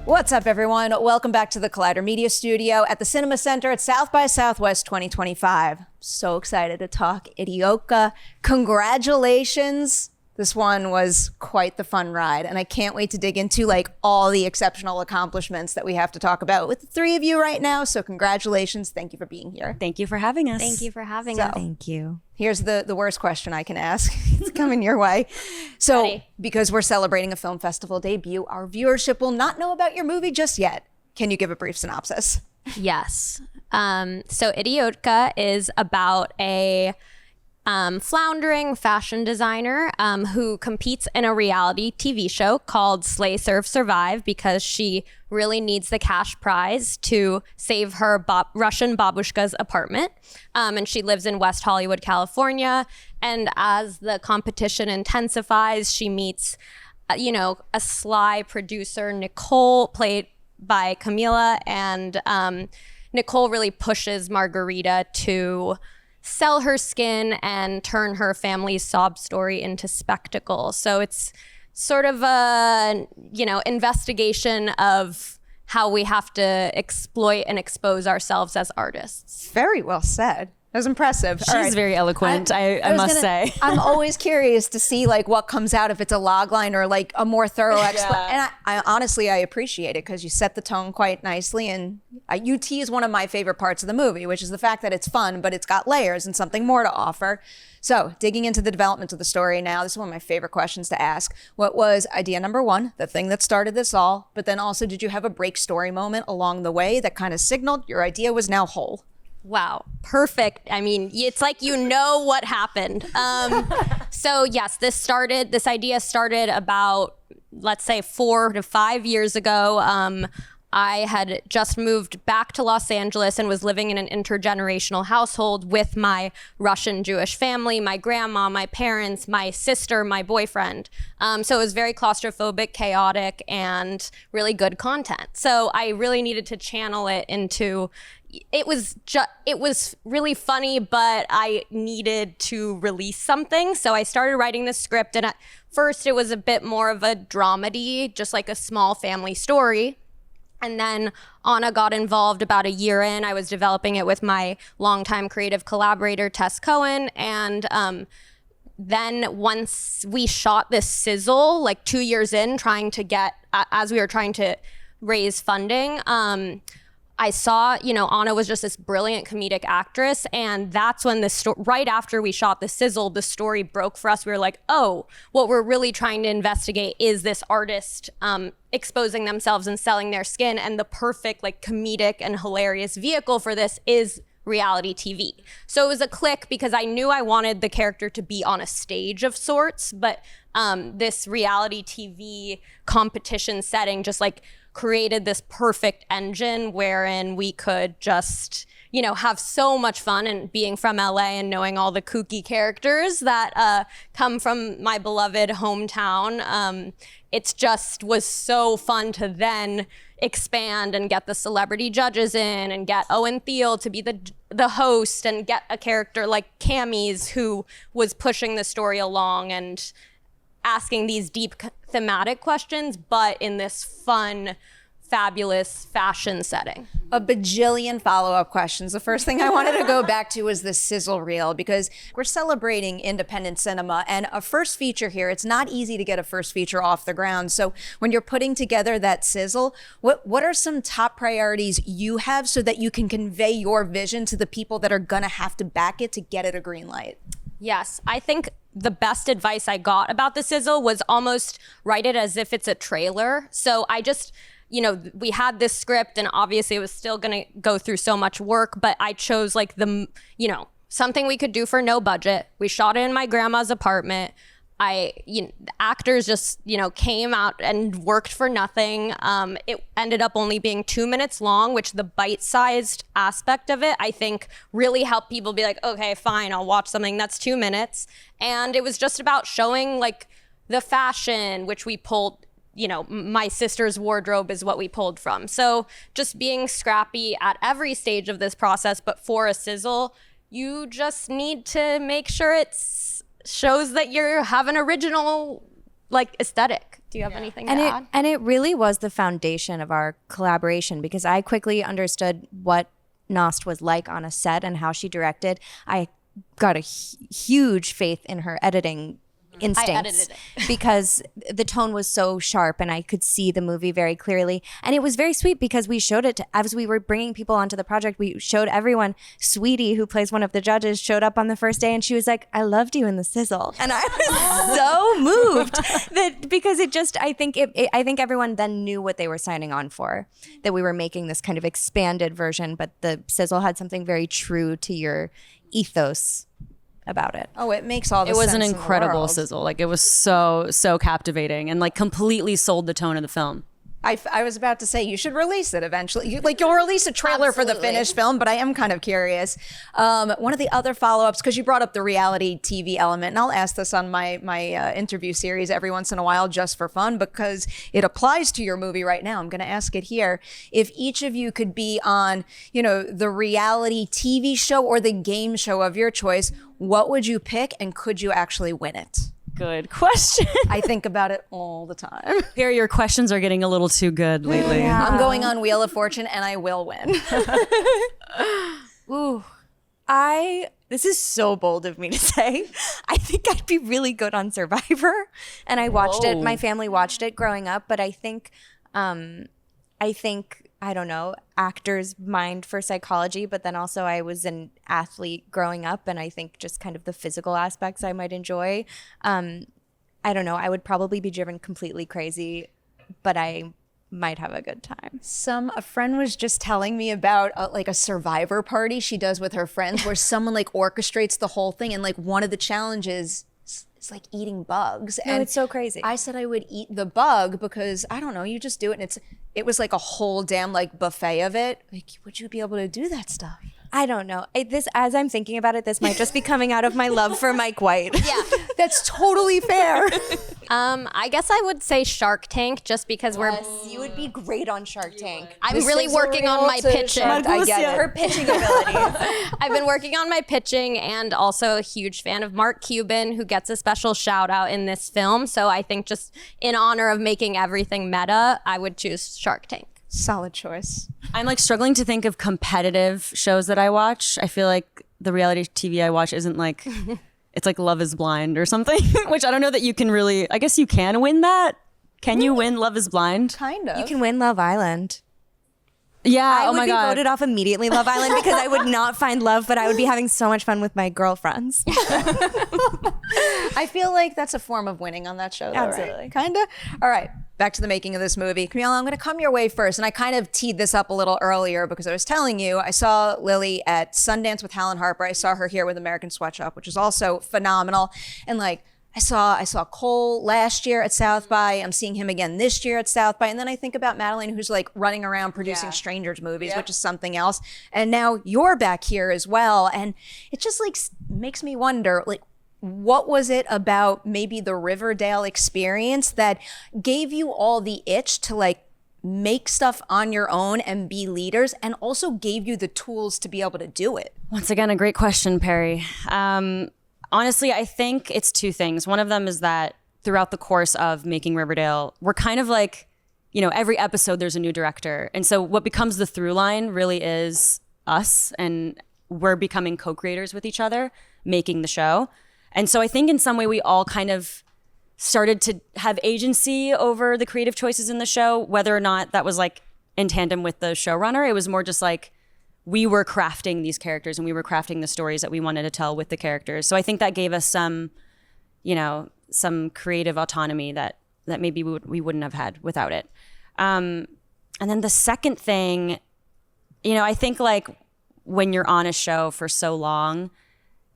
What's up, everyone? Welcome back to the Collider Media Studio at the Cinema Center at South by Southwest 2025. So excited to talk Idiotka. Congratulations. This one was quite the fun ride, and I can't wait to dig into like all the exceptional accomplishments that we have to talk about with the three of you right now. So congratulations. Thank you for being here. Thank you for having us. Thank you for having us. Thank you. Here's the worst question I can ask. It's coming your way. So Ready. Because we're celebrating a film festival debut, our viewership will not know about your movie just yet. Can you give a brief synopsis? Yes. So Idiotka is about a floundering fashion designer who competes in a reality TV show called Slay, Serve, Survive because she really needs the cash prize to save her Russian babushka's apartment. And she lives in West Hollywood, California. And as the competition intensifies, she meets, a sly producer, Nicole, played by Camila. And Nicole really pushes Margarita to sell her skin and turn her family's sob story into spectacle. So it's sort of a, investigation of how we have to exploit and expose ourselves as artists. Very well said. That was impressive. She's very eloquent, I must say. I'm always curious to see like what comes out, if it's a log line or like a more thorough explanation. And I honestly, I appreciate it because you set the tone quite nicely. And UT is one of my favorite parts of the movie, which is the fact that it's fun, but it's got layers and something more to offer. So digging into the development of the story now, this is one of my favorite questions to ask. What was idea number one, the thing that started this all? But then also, did you have a break story moment along the way that kind of signaled your idea was now whole? Wow, perfect. I mean, it's like what happened. So yes, this idea started about, let's say, 4 to 5 years ago. I had just moved back to Los Angeles and was living in an intergenerational household with my Russian Jewish family, my grandma, my parents, my sister, my boyfriend. So it was very claustrophobic, chaotic, and really good content. So I really needed to channel it into, it was really funny, but I needed to release something. So I started writing the script, and at first it was a bit more of a dramedy, just like a small family story. And then Anna got involved about a year in. I was developing it with my longtime creative collaborator, Tess Cohen. And then once we shot this sizzle, like 2 years in, as we were trying to raise funding, I saw, Anna was just this brilliant comedic actress. And that's when right after we shot the sizzle, the story broke for us. We were like, oh, what we're really trying to investigate is this artist exposing themselves and selling their skin. And the perfect comedic and hilarious vehicle for this is reality TV. So it was a click because I knew I wanted the character to be on a stage of sorts, but this reality TV competition setting just created this perfect engine wherein we could just, have so much fun. And being from LA and knowing all the kooky characters that come from my beloved hometown, it just was so fun to then expand and get the celebrity judges in and get Owen Thiel to be the host and get a character like Cammy's who was pushing the story along and asking these deep thematic questions, but in this fun, fabulous fashion setting. A bajillion follow-up questions. The first thing I wanted to go back to was the sizzle reel, because we're celebrating independent cinema and a first feature here. It's not easy to get a first feature off the ground. So when you're putting together that sizzle, what are some top priorities you have so that you can convey your vision to the people that are gonna have to back it to get it a green light? Yes, I think the best advice I got about the sizzle was almost write it as if it's a trailer. So I just, we had this script and obviously it was still gonna go through so much work, but I chose something we could do for no budget. We shot it in my grandma's apartment. The actors just, came out and worked for nothing. It ended up only being 2 minutes long, which the bite-sized aspect of it, I think really helped people be like, okay, fine, I'll watch something that's 2 minutes. And it was just about showing the fashion, which we pulled, my sister's wardrobe is what we pulled from. So just being scrappy at every stage of this process, but for a sizzle, you just need to make sure it's shows that you have an original aesthetic. Do you have anything to add? And it really was the foundation of our collaboration, because I quickly understood what Nost was like on a set and how she directed. I got a huge faith in her editing instincts. I edited it. Because the tone was so sharp and I could see the movie very clearly. And it was very sweet because we showed it as we were bringing people onto the project. We showed everyone. Saweetie, who plays one of the judges, showed up on the first day and she was like, "I loved you in the sizzle." And I was so moved that because it just, I think everyone then knew what they were signing on for, that we were making this kind of expanded version, but the sizzle had something very true to your ethos about it. Oh, it makes all the It was sense an in the incredible world. sizzle. Like it was so captivating and like completely sold the tone of the film. I was about to say you should release it eventually. You'll release a trailer for the finished film, but I am kind of curious. One of the other follow-ups, because you brought up the reality TV element, and I'll ask this on my interview series every once in a while just for fun because it applies to your movie right now. I'm going to ask it here. If each of you could be on, the reality TV show or the game show of your choice, what would you pick, and could you actually win it? Good question. I think about it all the time. Perry, your questions are getting a little too good lately. Yeah. I'm going on Wheel of Fortune and I will win. Ooh, this is so bold of me to say. I think I'd be really good on Survivor. And I watched it. My family watched it growing up, but I think, I don't know, actor's mind for psychology, but then also I was an athlete growing up, and I think just kind of the physical aspects I might enjoy. I don't know, I would probably be driven completely crazy, but I might have a good time. A friend was just telling me about a Survivor party she does with her friends where someone orchestrates the whole thing, and one of the challenges is eating bugs. No, and it's so crazy. I said I would eat the bug because I don't know, you just do it, and it was a whole damn buffet of it. Would you be able to do that stuff? I don't know. As I'm thinking about it, this might just be coming out of my love for Mike White. Yeah, that's totally fair. I guess I would say Shark Tank just because You would be great on Shark Tank. I'm really working on my pitching. I get it. Her pitching abilities. I've been working on my pitching, and also a huge fan of Mark Cuban, who gets a special shout out in this film. So I think just in honor of making everything meta, I would choose Shark Tank. Solid choice. I'm struggling to think of competitive shows that I watch. I feel like the reality TV I watch isn't it's like Love is Blind or something, which I don't know that you can really, I guess you can win that. Can you win Love is Blind? Kind of. You can win Love Island. Yeah, I oh would my be God. voted off immediately, Love Island, because I would not find love, but I would be having so much fun with my girlfriends. I feel like that's a form of winning on that show, though, Absolutely. right? Kind of? All right, back to the making of this movie. Camila, I'm going to come your way first. And I kind of teed this up a little earlier because I was telling you, I saw Lily at Sundance with Helen Harper. I saw her here with American Sweatshop, which is also phenomenal. And I saw Cole last year at South by. I'm seeing him again this year at South by. And then I think about Madeline, who's running around producing strangers movies, which is something else. And now you're back here as well. And it just makes me wonder, what was it about maybe the Riverdale experience that gave you all the itch to make stuff on your own and be leaders, and also gave you the tools to be able to do it? Once again, a great question, Perry. Honestly, I think it's two things. One of them is that throughout the course of making Riverdale, we're kind of every episode there's a new director. And so what becomes the through line really is us, and we're becoming co-creators with each other, making the show. And so I think in some way we all kind of started to have agency over the creative choices in the show, whether or not that was in tandem with the showrunner. It was more just we were crafting these characters and we were crafting the stories that we wanted to tell with the characters. So I think that gave us some creative autonomy that maybe we wouldn't have had without it. And then the second thing, I think when you're on a show for so long,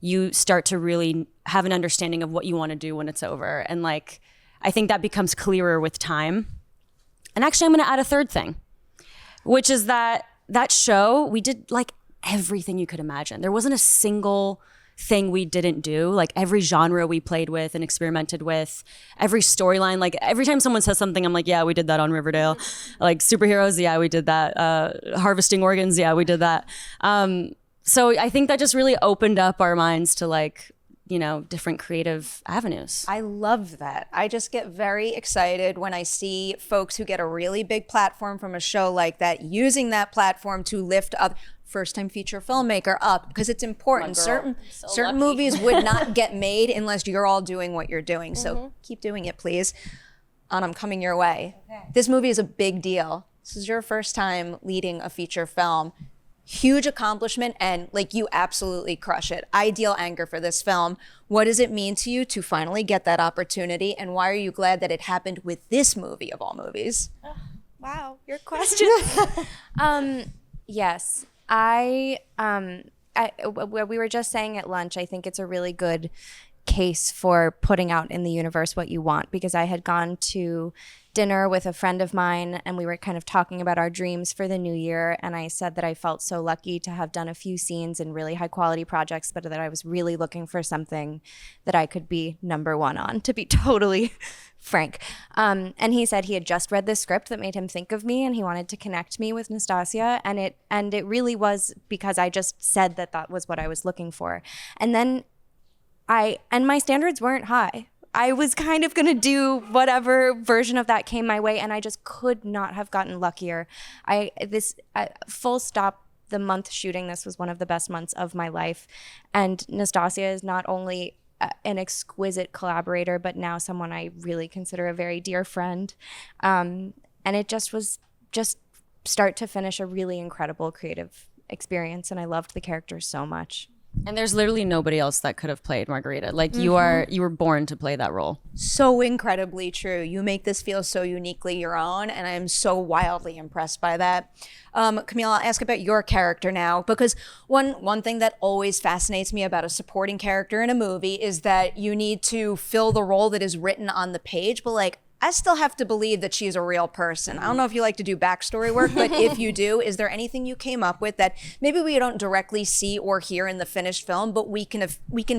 you start to really have an understanding of what you want to do when it's over. And I think that becomes clearer with time. And actually, I'm going to add a third thing, which is that show, we did everything you could imagine. There wasn't a single thing we didn't do. Every genre we played with and experimented with, every storyline. Every time someone says something, I'm yeah, we did that on Riverdale. Superheroes, yeah, we did that. Harvesting organs, yeah, we did that. So I think that just really opened up our minds to different creative avenues. I love that. I just get very excited when I see folks who get a really big platform from a show like that, using that platform to lift up first-time feature filmmaker up, because it's important. Certain movies would not get made unless you're all doing what you're doing. So keep doing it, please. And I'm coming your way. Okay. This movie is a big deal. This is your first time leading a feature film. Huge accomplishment, and like, you absolutely crush it. Ideal anchor for this film. What does it mean to you to finally get that opportunity, and why are you glad that it happened with this movie of all movies? Wow, your question. Yes, we were just saying at lunch, I think it's a really good case for putting out in the universe what you want, because I had gone to dinner with a friend of mine and we were kind of talking about our dreams for the new year, and I said that I felt so lucky to have done a few scenes in really high quality projects, but that I was really looking for something that I could be number one on, to be totally frank. And he said he had just read this script that made him think of me, and he wanted to connect me with Nastasya, and it really was because I just said that was what I was looking for. And then my standards weren't high. I was kind of going to do whatever version of that came my way, and I just could not have gotten luckier. Full stop, the month shooting this was one of the best months of my life. And Nastasya is not only an exquisite collaborator, but now someone I really consider a very dear friend. And it just was start to finish a really incredible creative experience, and I loved the characters so much. And there's literally nobody else that could have played Margarita. Like, you were born to play that role. So incredibly true. You make this feel so uniquely your own, and I am so wildly impressed by that. Camila, I'll ask about your character now, because one thing that always fascinates me about a supporting character in a movie is that you need to fill the role that is written on the page, but like, I still have to believe that she's a real person. I don't know if you like to do backstory work, but if you do, is there anything you came up with that maybe we don't directly see or hear in the finished film, but we can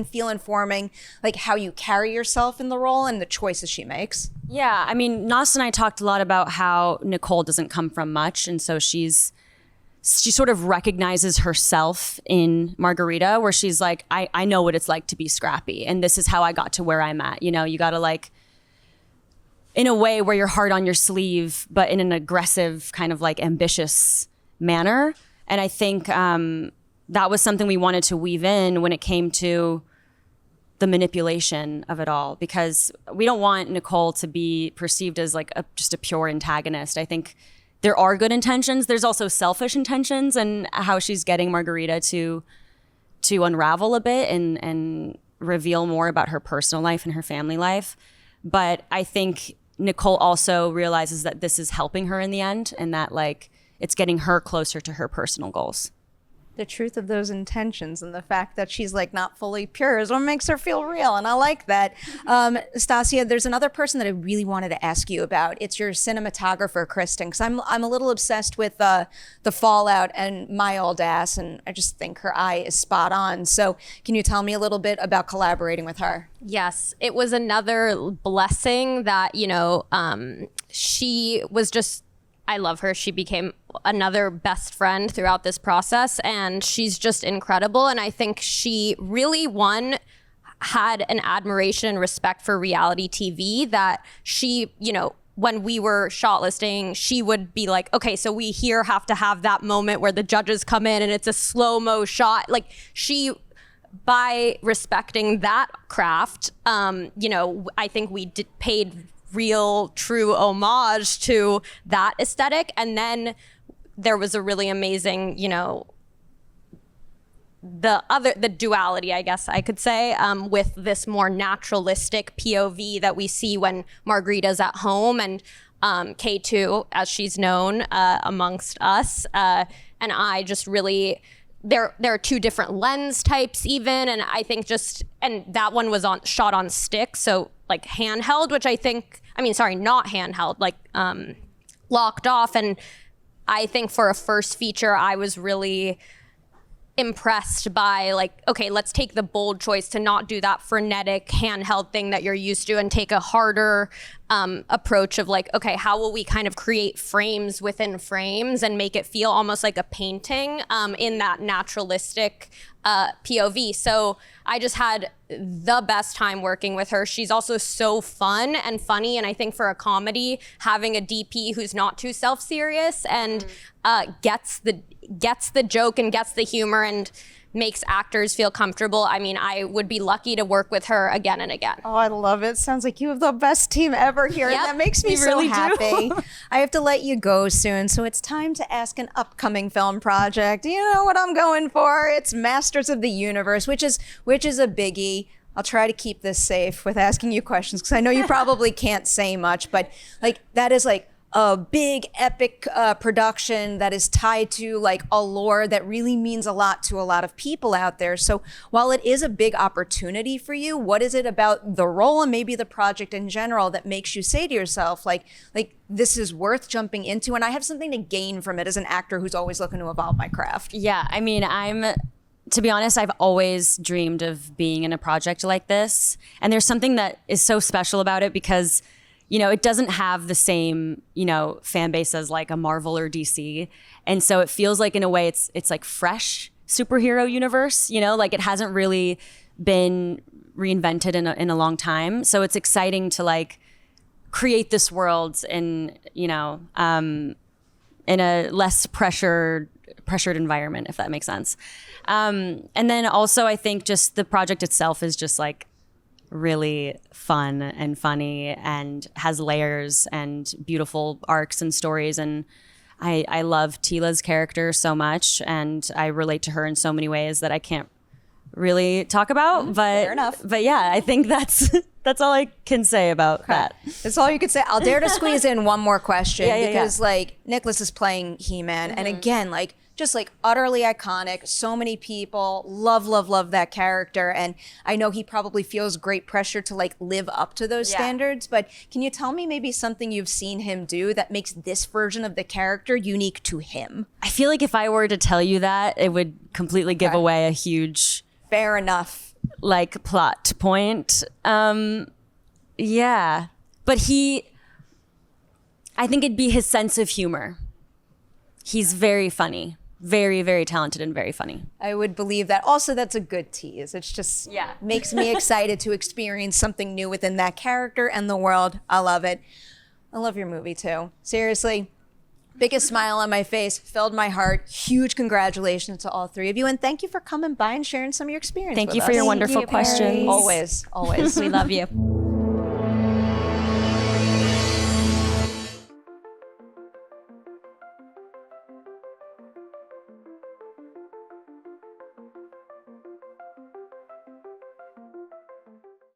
feel informing, like, how you carry yourself in the role and the choices she makes? Yeah, I mean, Nas and I talked a lot about how Nicole doesn't come from much, and so she sort of recognizes herself in Margarita, where she's like, I know what it's like to be scrappy, and this is how I got to where I'm at. You gotta, like, in a way where you're hard on your sleeve, but in an aggressive, kind of like ambitious manner. And I think that was something we wanted to weave in when it came to the manipulation of it all, because we don't want Nicole to be perceived as like just a pure antagonist. I think there are good intentions. There's also selfish intentions, and how she's getting Margarita to unravel a bit and reveal more about her personal life and her family life. But I think Nicole also realizes that this is helping her in the end, and that, like, it's getting her closer to her personal goals. The truth of those intentions and the fact that she's like not fully pure is what makes her feel real, and I like that. Nastasya, there's another person that I really wanted to ask you about. It's your cinematographer, Kristen, because I'm a little obsessed with the Fallout and My Old Ass, and I just think her eye is spot on. So can you tell me a little bit about collaborating with her? Yes, it was another blessing that, she was just, I love her. She became another best friend throughout this process, and she's just incredible. And I think she really, had an admiration and respect for reality TV that she, when we were shortlisting, she would be like, okay, so we here have to have that moment where the judges come in and it's a slow-mo shot. Like, she, by respecting that craft, I think we paid real, true homage to that aesthetic. And then there was a really amazing, the duality, I guess I could say, with this more naturalistic POV that we see when Margarita's at home, and K2, as she's known amongst us, and I just really, there are two different lens types even, and I think and that one was shot on stick, so like handheld, which I think, not handheld, like locked off. And I think for a first feature, I was really impressed by, like, okay, let's take the bold choice to not do that frenetic handheld thing that you're used to and take a harder, approach of like, okay, how will we kind of create frames within frames and make it feel almost like a painting in that naturalistic POV. So I just had the best time working with her. She's also so fun and funny. And I think for a comedy, having a DP who's not too self-serious and gets the joke and gets the humor and makes actors feel comfortable. I mean, I would be lucky to work with her again and again. Oh, I love it. Sounds like you have the best team ever here. Yep, And that makes me so really happy. I have to let you go soon. So it's time to ask an upcoming film project. You know what I'm going for? It's Masters of the Universe, which is a biggie. I'll try to keep this safe with asking you questions because I know you probably can't say much, but like that is like a big epic production that is tied to like a lore that really means a lot to a lot of people out there. So while it is a big opportunity for you, what is it about the role and maybe the project in general that makes you say to yourself, like this is worth jumping into and I have something to gain from it as an actor who's always looking to evolve my craft? Yeah, I mean, to be honest, I've always dreamed of being in a project like this. And there's something that is so special about it because it doesn't have the same, fan base as like a Marvel or DC. And so it feels like in a way it's like fresh superhero universe, like it hasn't really been reinvented in a long time. So it's exciting to like create this world in a less pressured environment, if that makes sense. And then also I think just the project itself is just like really fun and funny and has layers and beautiful arcs and stories. And I love Tila's character so much and I relate to her in so many ways that I can't really talk about. But fair enough. But yeah, I think that's all I can say about that. That's all you could say. I'll dare to squeeze in one more question because yeah. like Nicholas is playing He-Man and again, like just like utterly iconic. So many people love that character. And I know he probably feels great pressure to like live up to those standards. But can you tell me maybe something you've seen him do that makes this version of the character unique to him? I feel like if I were to tell you that, it would completely give away a huge Fair enough. like plot point. Yeah. But I think it'd be his sense of humor. He's very funny. Very, very talented and very funny. I would believe that. Also, that's a good tease. It's just makes me excited to experience something new within that character and the world. I love it. I love your movie too. Seriously, biggest smile on my face, filled my heart. Huge congratulations to all three of you. And thank you for coming by and sharing some of your experience Thank with you us. for your wonderful questions. Always. We love you.